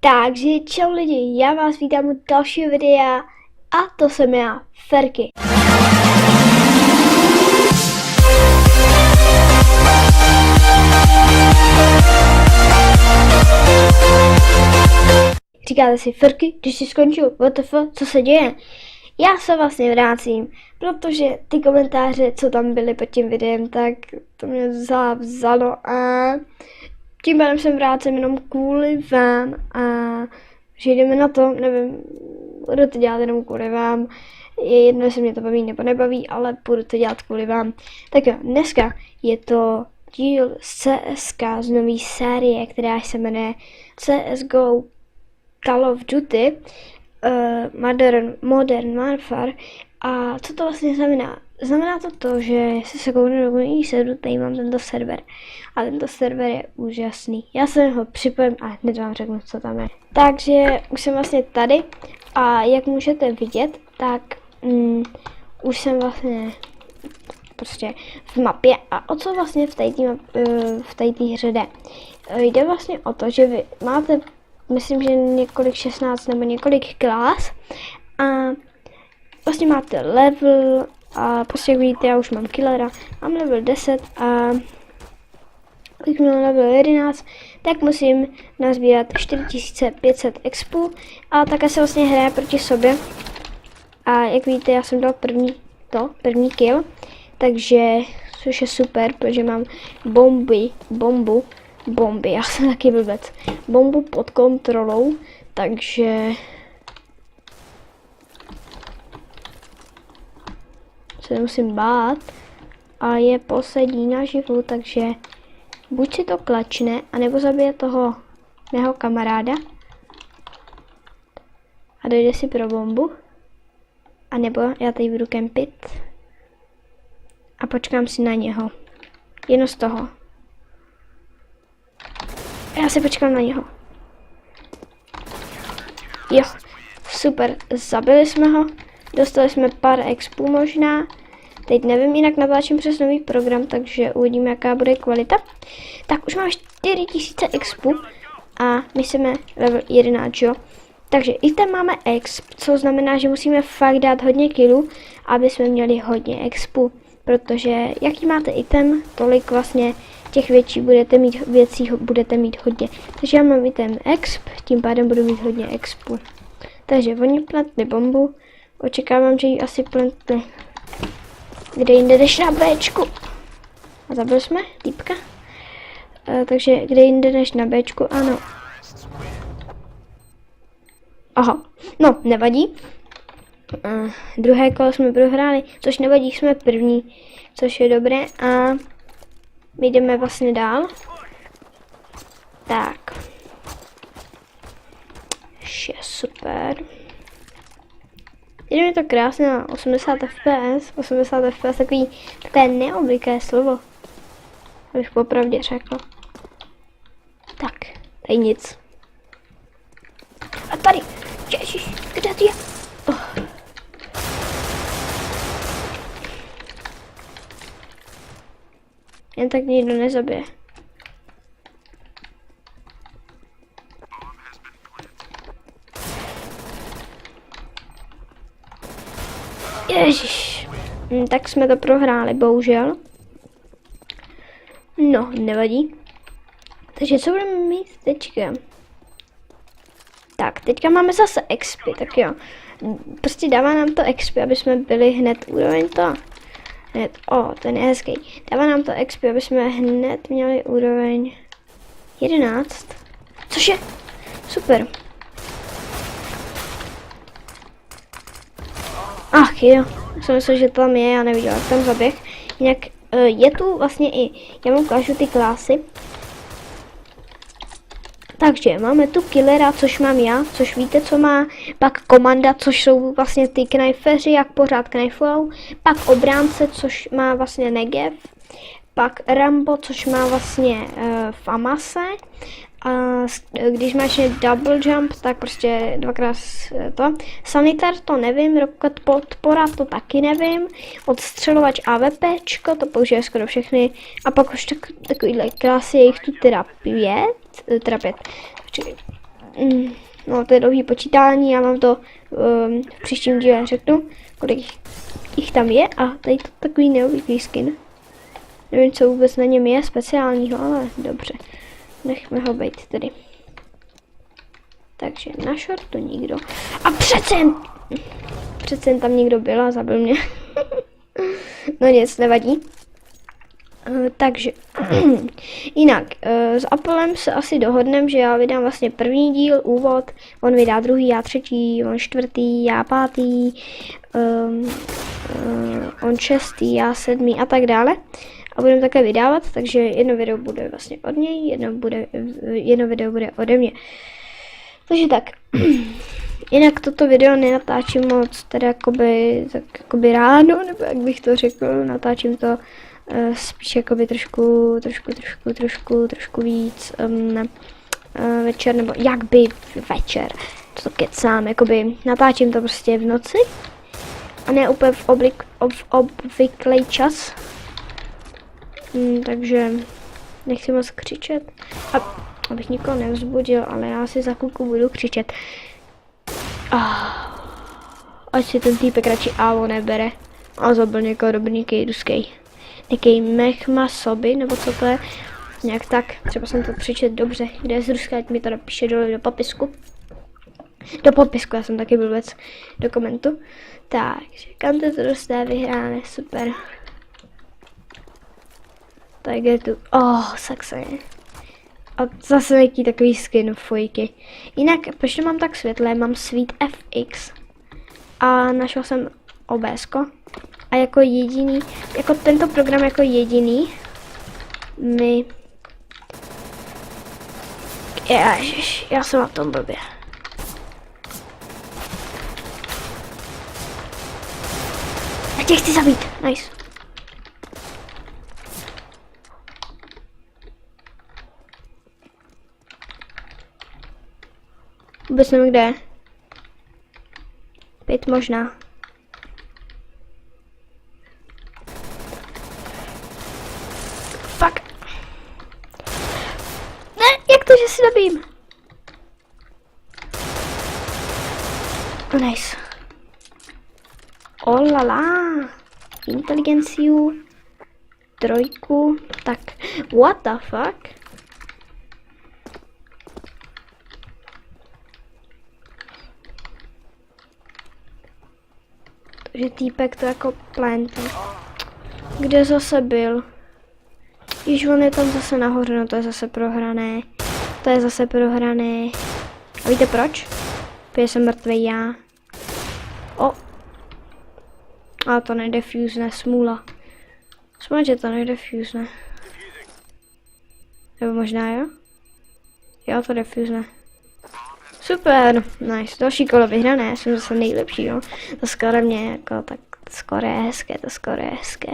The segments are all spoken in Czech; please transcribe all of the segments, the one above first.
Takže čau lidi, já vás vítám u dalšího videa a to jsem já, Ferky. Říkáte si, Ferky, když jsi skončil, WTF, co se děje? Já se vlastně vracím, protože ty komentáře, co tam byly pod tím videem, tak to mě vzalo a tím pádem jsem vrácím jenom kvůli vám a že jdeme na to, nevím, budu to dělat jenom kvůli vám, je jedno, jestli mě to baví nebo nebaví, ale budu to dělat kvůli vám. Tak jo, dneska je to díl CSK z nový série, která se jmenuje CSGO Call of Duty Modern Warfare. A co to vlastně znamená? Znamená to, že jestli se kouknu do mojí serveru, tady mám tento server. A tento server je úžasný. Já se ho připojím a hned vám řeknu, co tam je. Takže už jsem vlastně tady a jak můžete vidět, tak už jsem vlastně prostě v mapě. A o co vlastně v té hře jde? Jde vlastně o to, že vy máte, myslím, že několik 16 nebo několik klas a vlastně máte level a prostě jak vidíte, já už mám killera, mám level 10 a když mám level 11, tak musím nazbírat 4500 expu a také se vlastně hraje proti sobě. A jak vidíte, já jsem dal první kill, takže což je super, protože mám bomby, já jsem taky blbec, bombu pod kontrolou, takže se nemusím bát a je poslední naživu, takže buď si to klačne, anebo zabije toho mého kamaráda a dojde si pro bombu, anebo já tady budu kempit a počkám si na něho. Jedno z toho. Já si počkám na něho. Jo, super, zabili jsme ho. Dostali jsme pár expů možná. Teď nevím, jinak natáčím přes nový program, takže uvidíme, jaká bude kvalita. Tak už mám 4000 expů a my jsme level 11, jo. Takže i tam máme exp, co znamená, že musíme fakt dát hodně killů, aby jsme měli hodně expů. Protože jaký máte item, tolik vlastně těch věcí budete mít hodně. Takže já mám item exp, tím pádem budu mít hodně expů. Takže oni plantli bombu. Očekávám, že ji asi plantli kde jinde než na Bčku. A zabili jsme týpka. Takže kde jinde než na Bčku, ano. Aha, no, nevadí. Druhé kolo jsme prohráli, což nevadí, jsme první, což je dobré. A my jdeme vlastně dál. Tak. Je super. Je to krásně na 80 fps, 80 fps, takové neobvyklé slovo, abych popravdě řekl. Tak, tady nic. A tady, ježiš, kde to je? Oh. Jen tak nikdo nezabije. Ježiš, tak jsme to prohráli, bohužel. No, nevadí. Takže co budeme mít teďka? Tak, teďka máme zase expy, tak jo. Prostě dává nám to expy, aby jsme byli hned úroveň to. Hned, ten je hezký. Dává nám to expy, aby jsme hned měli úroveň 11. Což je super. Ach jo, jsem myslel, že tam je, já neviděl, jak tam zaběh. Jinak je tu vlastně i, já vám ukážu ty klasy. Takže máme tu killera, což mám já, což víte, co má, pak komanda, což jsou vlastně ty knifeři, jak pořád knifujou, pak obránce, což má vlastně Negev, pak Rambo, což má vlastně Famase. A když máš double jump, tak prostě dvakrát to. Sanitar to nevím, rocket podpora to taky nevím. Odstřelovač AWPčko, to použije skoro všechny. A pak už takovýhle klasy, je jich tu teda pět. No, to je dlouhý počítání, já mám to v příštím díle řeknu, kolik jich tam je a tady to takový neobvyklý skin. Nevím, co vůbec na něm je speciálního, ale dobře. Nechme ho být tedy. Takže na shortu nikdo. A přece jen tam někdo byl a zabil mě. No nic, nevadí. Takže jinak, s Applem se asi dohodneme, že já vydám vlastně první díl, úvod, on vydá druhý, já třetí, on čtvrtý, já pátý, on šestý, já sedmý a tak dále. A budeme také vydávat, takže jedno video bude vlastně od něj, jedno video bude ode mě. Takže tak. Jinak toto video nenatáčím moc, teda jakoby ráno, nebo jak bych to řekl, natáčím to spíš jakoby trošku víc večer, nebo jak by večer, to kecám, jakoby natáčím to prostě v noci a ne úplně v obvyklý čas, takže nechci moc křičet, abych nikoho nevzbudil, ale já si za chvilku budu křičet. Ať si ten týpek radši AWO nebere a zabil někoho dobrý ruský. Nějaký mechma soby, nebo co to je, nějak tak, třeba jsem to přečet dobře, kde je z Ruska, ať mi to napíše dole do popisku. Do popisku, já jsem taky blbec, do komentu. Takže kam to dostane vyhráne, super. Tak je tu, saxoně. A zase nějaký takový skin fojky. Jinak, proč to mám tak světlé, mám Sweet FX. A našel jsem OBSko. A jako jediný, jako tento program jako jediný mi... Ježiš, já jsem na tom blbě. Já tě chci zabít, nice. Vůbec nevím, kde je. 5 možná. Fuck. Ne, jak to, že si dobím? Nice. Oh la la. Inteligenciu. 3. Tak, what the fuck? Že týpek to jako plantl. Kde zase byl? Již on je tam zase nahoře, no to je zase prohrané. To je zase prohrané. A víte proč? Protože jsem mrtvý já. A to nedefusne, smůla. Smůla, že to nedefusne. Nebo možná jo? Jo, to defusne. Super, nice, další kolo vyhrané, jsem zase nejlepší, no. To skoro mě jako tak skoro je hezké, to skoro je hezké.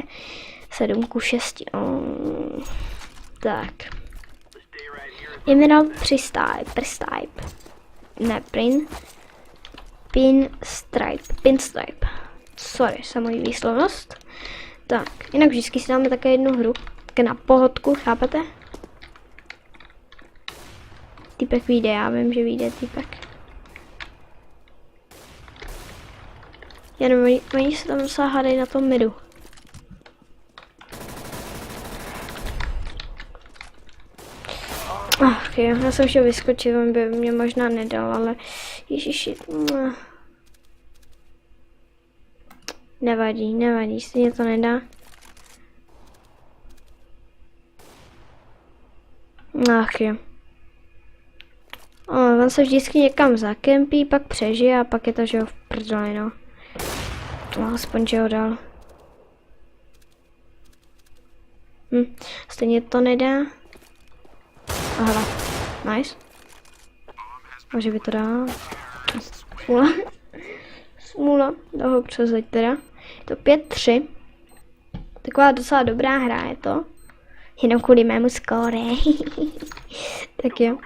7:6, tak. Emerald Pinstripe. Ne, Pinstripe. Sorry, za moji výslovnost. Tak, jinak vždycky si dáme také jednu hru, také na pohodku, chápete? Týpek vyjde, já vím, že vyjde týpek. Jenom oni se tam hádají na tom midu. Já jsem chtěl vyskočit, on by mě možná nedal, ale ježiši. Nevadí, stejně to nedá. Ach jo. On se vždycky někam zakempí, pak přežije a pak je to, že ho v prdeli, no. Aspoň, že ho dal. Stejně to nedá. Aha, nice. Může by to dál. Smůla, toho přezeď teda. Je to 5-3. Taková docela dobrá hra je to. Jenom kvůli mému skóre. Tak jo.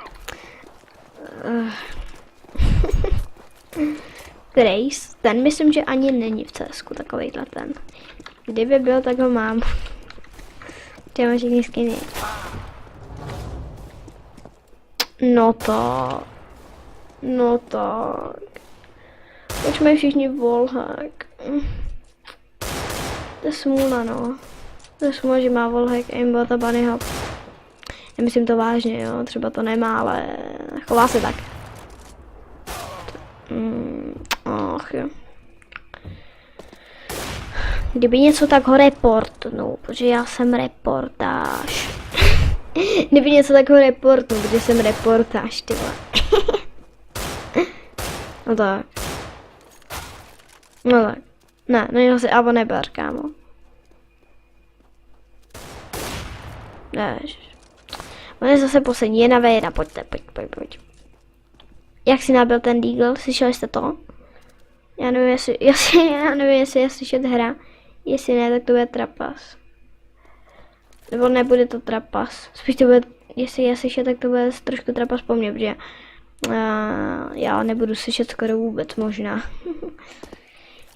Trace, ten myslím, že ani není v CSku takovejhle ten. Kdyby byl, tak ho mám. Ty máš všechny skiny. No to... No tak. Proč mají všichni wallhack? To je smůla, no. To je smůla, že má wallhack aimbot a bunny hop. Nemyslím to vážně, jo. Třeba to nemá, ale chová se tak. Ach jo. Kdyby něco, tak ho reportnu, protože já jsem reportáž. Kdyby něco, tak ho reportnu, protože jsem reportáž, ty vole. No tak. No tak. Ne, no si abo neber, kámo. Ne, on je zase poslední, je na V1, pojďte, pojď. Jak si nabil ten Deagle, slyšeli jste to? Já nevím, jestli je slyšet hra. Jestli ne, tak to bude trapas. Nebo nebude to trapas. Spíš to bude, jestli je slyšet, tak to bude trošku trapas po mně, protože já nebudu slyšet skoro vůbec možná.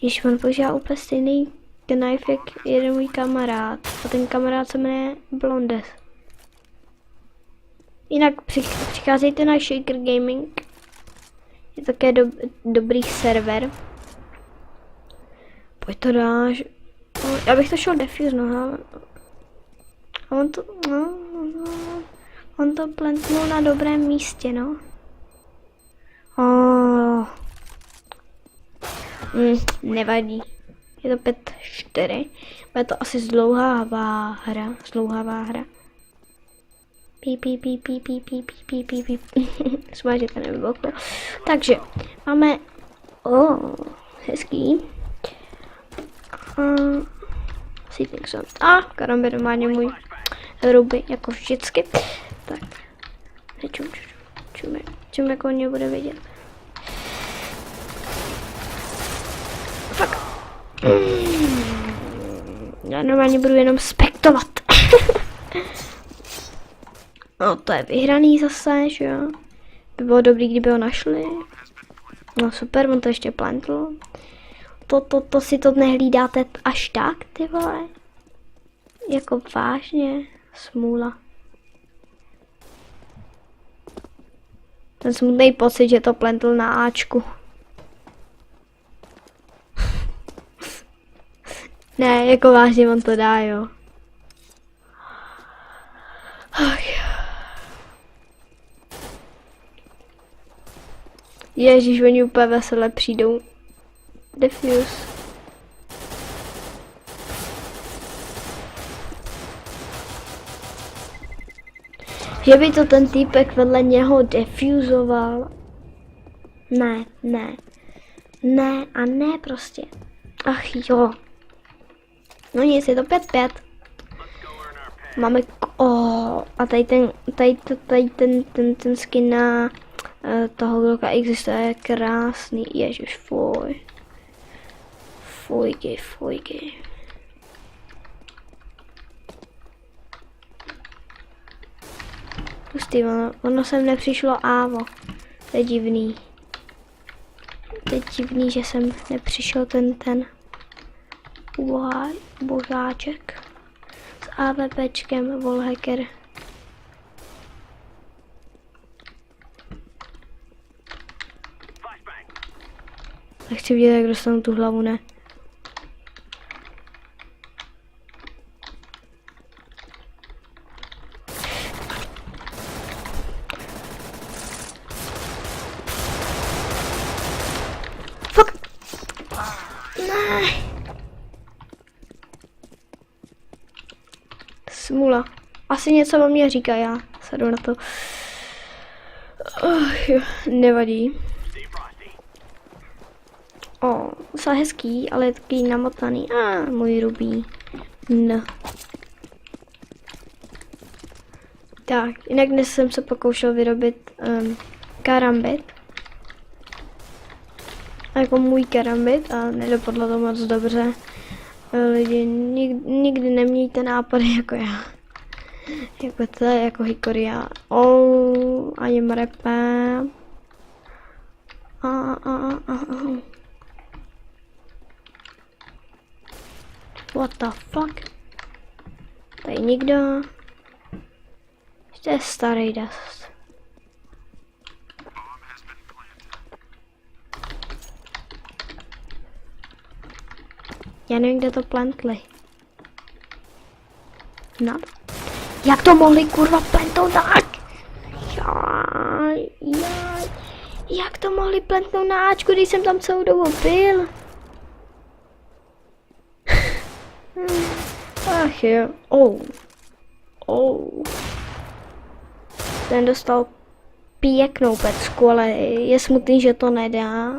Když on používá úplně stejný knife, jak jeden můj kamarád. A ten kamarád se jmenuje Blondes. Jinak přicházejte na Shaker Gaming. Je také dobrý server. Pojď to dáš. Já bych to šel defuse, no. A on to plantnul na dobrém místě, no. Nevadí. Je to 5-4. Bude to asi zdlouhavá hra. Píp. Smážete nevybloklo. Takže máme hezký. Sleeping Zone. Karambir normálně můj ruby, jako vždycky. Tak. Čum jako on bude vidět. Fuck. Já normálně budu jenom spektovat. No to je vyhraný zase, že jo. By bylo dobrý, kdyby ho našli. No super, on to ještě plantl. To si to nehlídáte až tak, ty vole. Jako vážně, smůla. Ten smutný pocit, že to plantl na Ačku. Ne, jako vážně on to dá, jo. Ježíš, oni úplně veselé přijdou. Defuse. Že by to ten týpek vedle něho defuzoval. Ne prostě. Ach jo. No nic, je to 5-5. Máme a tady ten skin na toho Glocka existuje, je krásný. Ježiš, fuj. Fujky. Pustý, ono sem nepřišlo ávo. To je divný. Že sem nepřišel ten božáček s AVPčkem wallhacker. Nechci vidět, jak dostanu tu hlavu, ne? Fuck! Ne! Smula. Asi něco o mě říká, já sedu na to. Jo, nevadí. Docela hezký, ale je takový namotaný. Můj rubí. No. Tak, jinak dnes jsem se pokoušel vyrobit karambit. Jako můj karambit a nedopadlo to moc dobře. Lidi, nikdy nemějte nápady jako já. Jako to, jako Hikoria. Ani mrepem. What the fuck? Tady nikdo. To je starý dust. Já nevím, kde to plantli. No. Jak to mohli kurva plantnout tak? Jaj. Jak to mohli plantnout na Ačku, když jsem tam celou dobu byl? Ach jo. Ten dostal pěknou pecku, ale je smutný, že to nedá.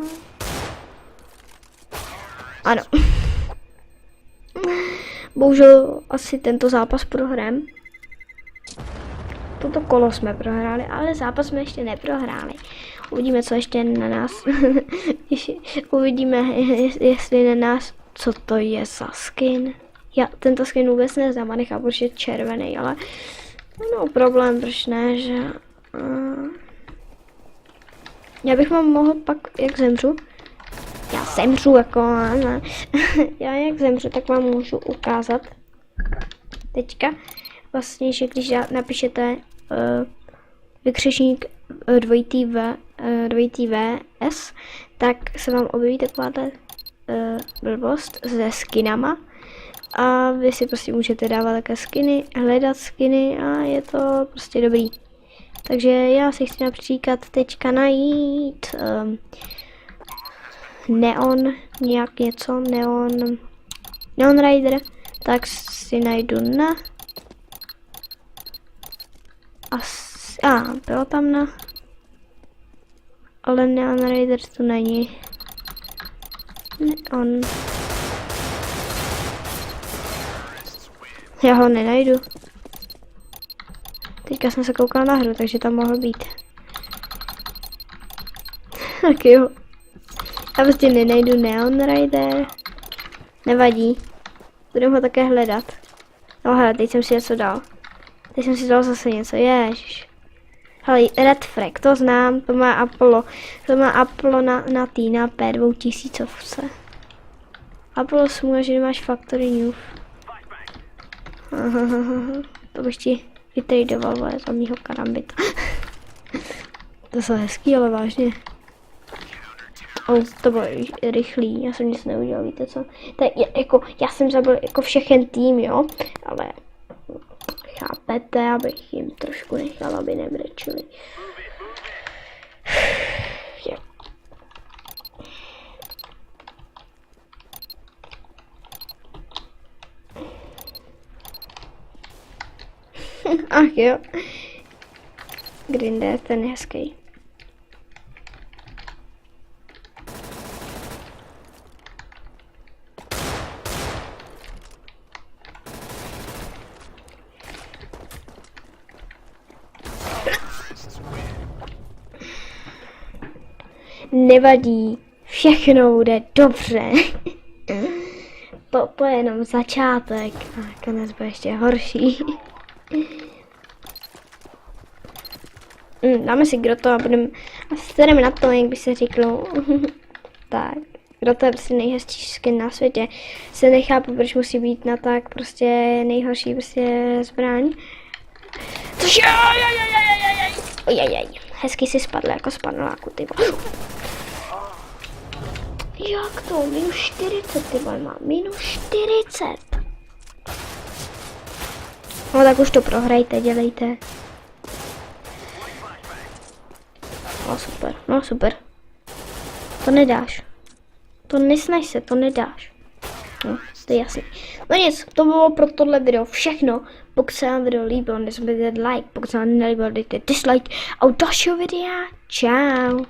Ano. Bohužel asi tento zápas prohrám. Toto kolo jsme prohráli, ale zápas jsme ještě neprohráli. Uvidíme, co ještě na nás. Uvidíme, jestli na nás, co to je za skin. Já tento skin vůbec neznám a nechápu, že je červený, ale no problém, proč ne, že... Já bych vám mohl pak, jak zemřu, já zemřu jako, ne. Já jak zemřu, tak vám můžu ukázat teďka, vlastně, že když napíšete vykřičník dvojitý VS, tak se vám objeví takováhle blbost se skinama a vy si prostě můžete dávat také skiny, hledat skiny a je to prostě dobrý. Takže já si chci například teďka najít Neon, nějak něco, Neon Rider, tak si najdu na bylo tam na, ale Neon Rider tu není. Neon. Já ho nenajdu. Teďka jsem se koukal na hru, takže tam mohl být. Tak jo. Já prostě nenajdu Neon Rider. Nevadí. Budeme ho také hledat. No hele, teď jsem si něco dal. Teď jsem si dal zase něco, ježiš. Hele, Red Frag, to znám, to má Apollo. To má Apollo na P2000. Apollo smůže, že nemáš Factory New. To bych ti vytradoval, ale za mýho karambita. To jsou hezký, ale vážně. To bylo rychlý, já jsem nic neudělal, víte co? Tak jako, já jsem zabil jako všechen tým, jo, ale chápete, abych jim trošku nechal, aby nebrečili. Ach jo. Grinder, ten je hezký. Nevadí, všechno bude dobře. To je jenom začátek a konec bude ještě horší. Dáme si Grotto a jdeme na to, jak by se říkalo. Tak, Grotto je prostě nejhezčí skin na světě. Se nechápu, proč musí být na tak prostě nejhorší prostě zbraň. Což hezky si spadl jako z paneláku, ty vole. Jak to? Minus 40, ty vole, má minus 40. No tak už to prohrajte, dělejte. No super. To nedáš. To nesnaž se, to nedáš. No, to je jasný. No nic, to bylo pro tohle video všechno. Pokud se vám video líbilo, nezapomeňte like. Pokud se vám nelíbilo, dejte dislike. A u dalšího videa, čau.